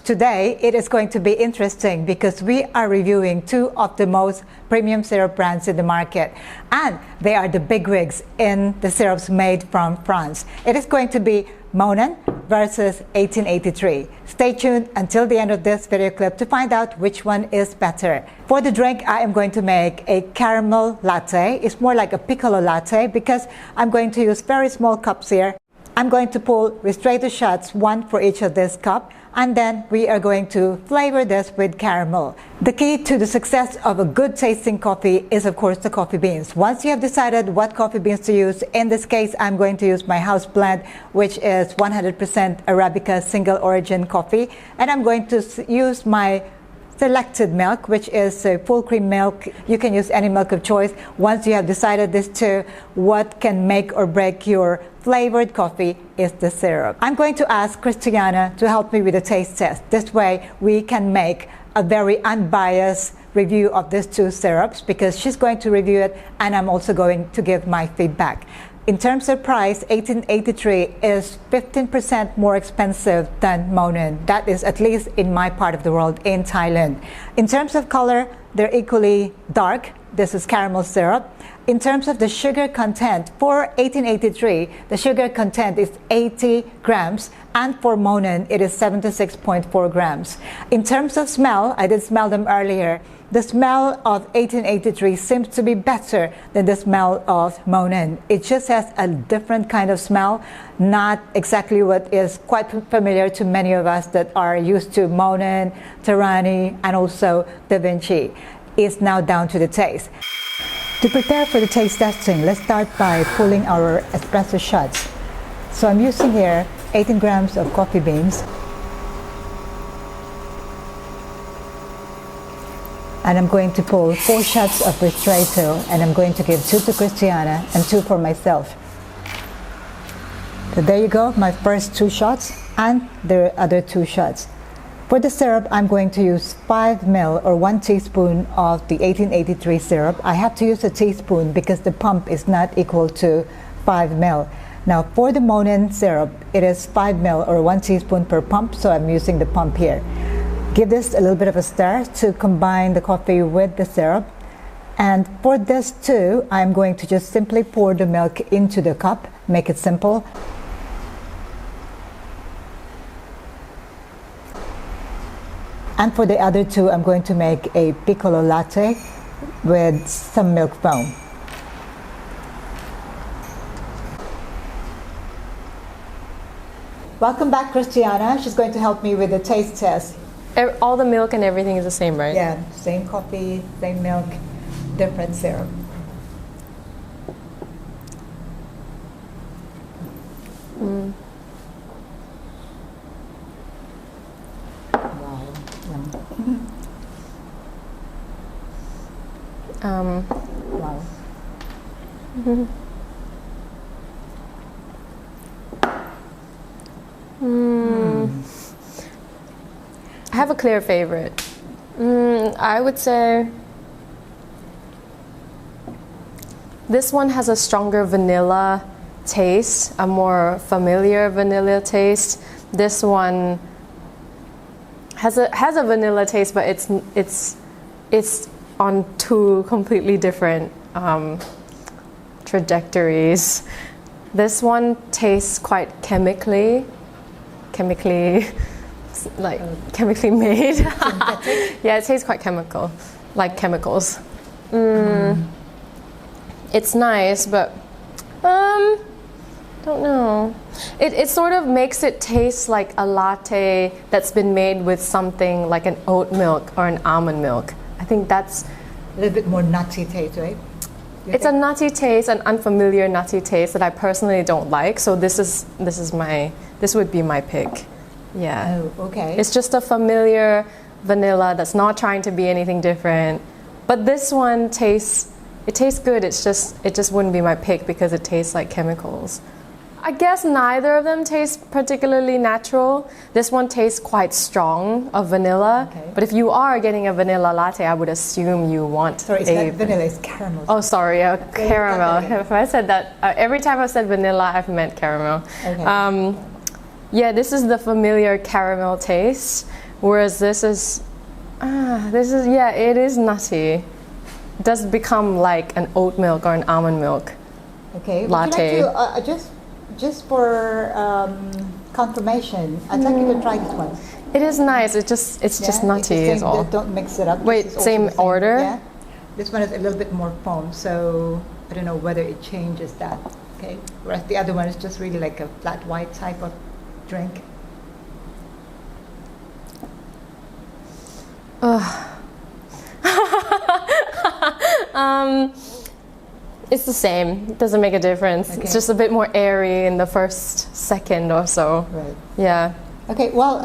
Today, it is going to be interesting because we are reviewing two of the most premium syrup brands in the market, and they are the bigwigs in the syrups made from France. It is going to be Monin versus 1883. Stay tuned until the end of this video clip to find out which one is better. For the drink, I am going to make a caramel latte. It's more like a piccolo latte because I'm going to use very small cups here. I'm going to pull ristretto shots, one for each of this cup, and then we are going to flavor this with caramel. The key to the success of a good tasting coffee is of course the coffee beans. Once you have decided what coffee beans to use, in this case I'm going to use my house blend, which is 100% Arabica single origin coffee, and I'm going to use my selected milk, which is full cream milk. You can use any milk of choice. Once you have decided this too, what can make or break your flavored coffee is the syrup. I'm going to ask Christiana to help me with a taste test. This way we can make a very unbiased review of these two syrups because she's going to review it and I'm also going to give my feedback. In terms of price, 1883 is 15% more expensive than Monin. That is at least in my part of the world, in Thailand. In terms of color, they're equally dark. This is caramel syrup. In terms of the sugar content, for 1883, the sugar content is 80 grams, and for Monin, it is 76.4 grams. In terms of smell, I did smell them earlier. The smell of 1883 seems to be better than the smell of Monin. It just has a different kind of smell, not exactly what is quite familiar to many of us that are used to Monin, Tarani, and also Da Vinci. It's now down to the taste. To prepare for the taste testing, let's start by pulling our espresso shots. So I'm using here 18 grams of coffee beans. And I'm going to pull 4 shots of ristretto, and I'm going to give 2 to Christiana and 2 for myself. So there you go, my first 2 shots and the other 2 shots. For the syrup, I'm going to use 5 ml or 1 teaspoon of the 1883 syrup. I have to use a teaspoon because the pump is not equal to 5 ml. Now for the Monin syrup, it is 5 ml or 1 teaspoon per pump, so I'm using the pump here. Give this a little bit of a stir to combine the coffee with the syrup. And for this too, I'm going to just simply pour the milk into the cup, make it simple. And for the other 2, I'm going to make a piccolo latte with some milk foam. Welcome back, Christiana. She's going to help me with the taste test. All the milk and everything is the same, right? Yeah, same coffee, same milk, different syrup. Mm. Wow. Wow. Mm-hmm. I have a clear favorite. I would say this one has a stronger vanilla taste, a more familiar vanilla taste. This one has a vanilla taste, but it's on 2 completely different trajectories. This one tastes quite chemically made. Yeah, it tastes quite chemical, like chemicals. It's nice, but don't know. It sort of makes it taste like a latte that's been made with something like an oat milk or an almond milk. I think that's a little bit more nutty taste, right? It's a nutty taste, an unfamiliar nutty taste that I personally don't like. So this would be my pick. Yeah. Oh, okay. It's just a familiar vanilla that's not trying to be anything different. But this one tastes good. It just wouldn't be my pick because it tastes like chemicals. I guess neither of them taste particularly natural. This one tastes quite strong of vanilla. Okay. But if you are getting a vanilla latte, I would assume you want Sorry, it's not vanilla, it's caramel. Oh, sorry, caramel. If I said that, every time I've said vanilla, I've meant caramel. Okay. Yeah, this is the familiar caramel taste, Whereas this is, yeah, it is nutty. It does become like an oat milk or an almond milk. Okay. Latte. Would you like to, just for confirmation, I'd like you to try this one. It is nice. It's just nutty is all. Don't mix it up. Wait, same order? Yeah. This one is a little bit more foam, so I don't know whether it changes that. Okay. Whereas the other one is just really like a flat white type of drink. It's the same. It doesn't make a difference. Okay. It's just a bit more airy in the first second or so. Right. Yeah. Okay. Well,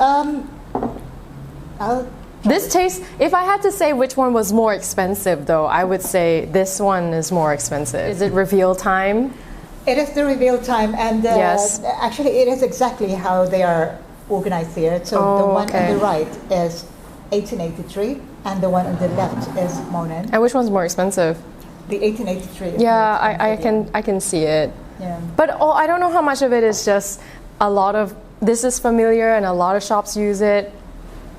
This tastes, if I had to say which one was more expensive though, I would say this one is more expensive. Is it reveal time? it is the reveal time, and Yes. actually, it is exactly how they are organized here. So the one okay. on the right is 1883, and the one on the left is Monin. And which one's more expensive? The 1883. Is Yeah, more I expensive, can see it. Yeah. But I don't know how much of it is just a lot of this is familiar and a lot of shops use it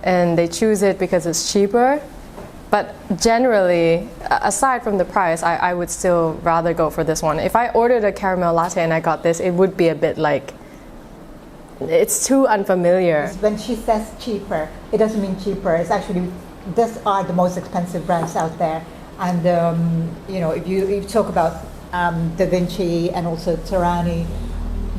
and they choose it because it's cheaper. But generally, aside from the price, I would still rather go for this one. If I ordered a caramel latte and I got this, it would be a bit like, it's too unfamiliar. When she says cheaper, it doesn't mean cheaper. It's actually, these are the most expensive brands out there. And you know, if you talk about Da Vinci and also Terrani,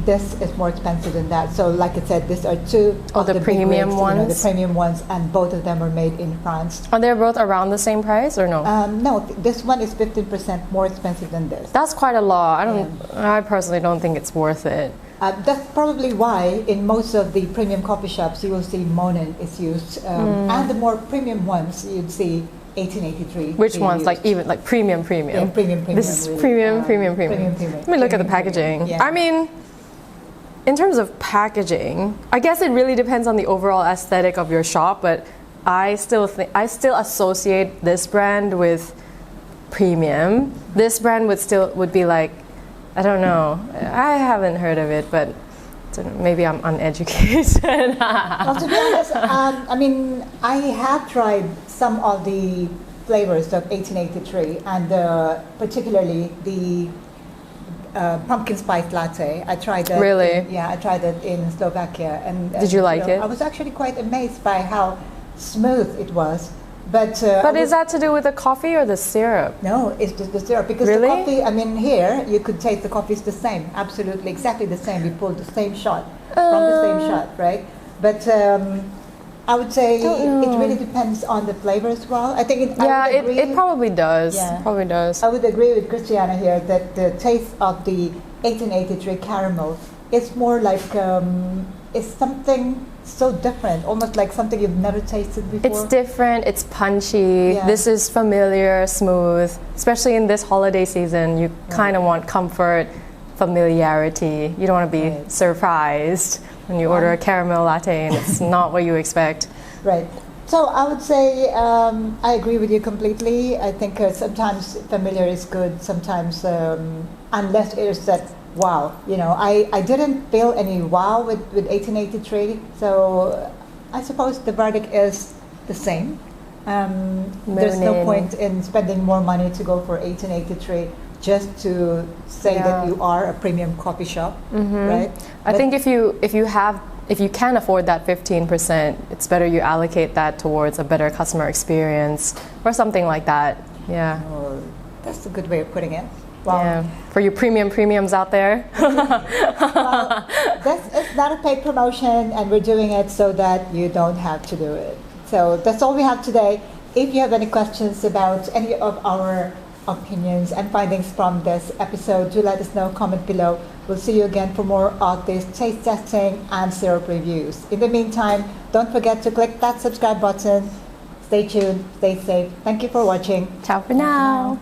this is more expensive than that. So, like I said, these are two of the big premium rigs, you know, the ones? premium ones, and both of them are made in France. Are they both around the same price or no? No, this one is 15% more expensive than this. That's quite a lot. I personally don't think it's worth it. That's probably why in most of the premium coffee shops you will see Monin is used, and the more premium ones you'd see 1883. Which being ones? used. Like even like premium? Yeah, premium. This is really. premium. Let me look at the packaging. Yeah. I mean, in terms of packaging, I guess it really depends on the overall aesthetic of your shop, but I still associate this brand with premium. This brand would be like, I don't know. I haven't heard of it, but maybe I'm uneducated. Well, to be honest, I mean, I have tried some of the flavors of 1883, and particularly the pumpkin spice latte. I tried that. Really? I tried that in Slovakia. And Did you like it? I was actually quite amazed by how smooth it was. But is that to do with the coffee or the syrup? No, it's just the syrup. Because Really? the coffee, I mean, here you could taste the coffee is the same, absolutely, exactly the same. You pulled the same shot from the same shot, right? But I would say it really depends on the flavor as well. I think it probably does. Yeah. It probably does. I would agree with Christiana here that the taste of the 1883 caramel is more like it's something so different, almost like something you've never tasted before. It's different, it's punchy, Yeah. This is familiar, smooth. Especially in this holiday season, you kind of want comfort, familiarity. You don't want to be surprised when you order a caramel latte and it's not what you expect. Right. So I would say I agree with you completely. I think sometimes familiar is good, sometimes unless it is that wow, you know, I didn't feel any wow with 1883, so I suppose the verdict is the same. There's no point in spending more money to go for 1883 just to say that you are a premium coffee shop, right? I think if you can afford that 15%, it's better you allocate that towards a better customer experience or something like that. Yeah. Oh, that's a good way of putting it. Well, yeah. For you premiums out there. well, this is not a paid promotion, and we're doing it so that you don't have to do it. So that's all we have today. If you have any questions about any of our opinions and findings from this episode, do let us know, comment below. We'll see you again for more of this taste testing and syrup reviews. In the meantime, don't forget to click that subscribe button. Stay tuned, stay safe. Thank you for watching. Ciao for now.